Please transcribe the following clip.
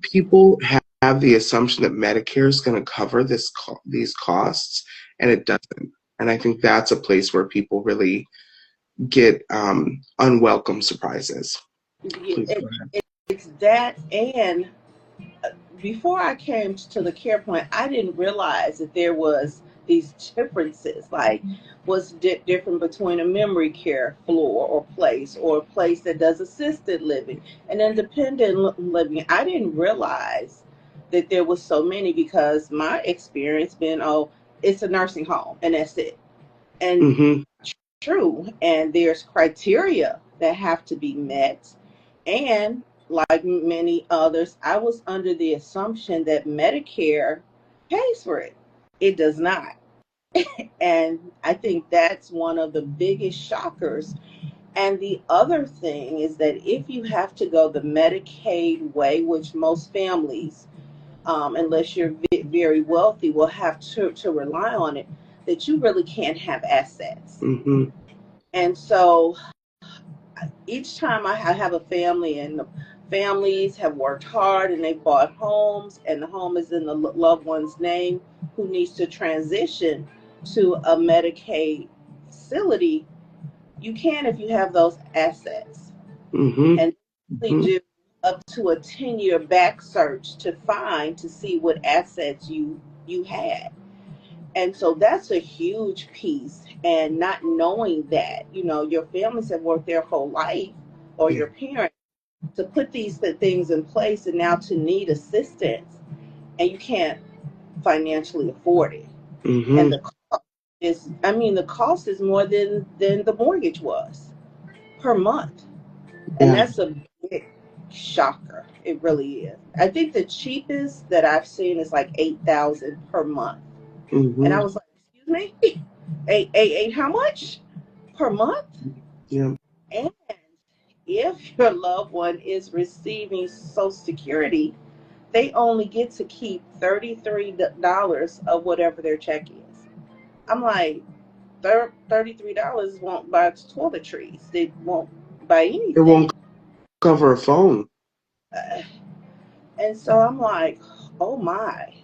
People have the assumption that Medicare is going to cover these costs, and it doesn't. And I think that's a place where people really get unwelcome surprises. Please go ahead. It's that, and before I came to the care point, I didn't realize that there was these differences. Like, what's different between a memory care floor or a place that does assisted living and independent living. I didn't realize that there was so many because my experience been, oh, it's a nursing home and that's it. And Mm-hmm. true, and there's criteria that have to be met. And like many others, I was under the assumption that Medicare pays for it. It does not. And I think that's one of the biggest shockers. And the other thing is that if you have to go the Medicaid way, which most families, unless you're very wealthy, will have to rely on it, that you really can't have assets. Mm-hmm. And so each time I have a family and the families have worked hard and they bought homes and the home is in the loved one's name who needs to transition to a Medicaid facility, you can if you have those assets. Mm-hmm. And they Mm-hmm. do up to a 10-year back search to see what assets you had. And so that's a huge piece. And not knowing that, your families have worked their whole life, or Yeah. your parents, to put these things in place, and now to need assistance, and you can't financially afford it. And Mm-hmm. the cost is more than the mortgage was per month. And Yeah. that's a big shocker. It really is. I think the cheapest that I've seen is like 8,000 per month. And I Mm-hmm. was like, excuse me? Eight, how much per month? Yeah. And if your loved one is receiving Social Security, they only get to keep $33 of whatever their check is. I'm like, $33 won't buy toiletries. They won't buy It anything. won't cover a phone. Uh, and so I'm like, oh my.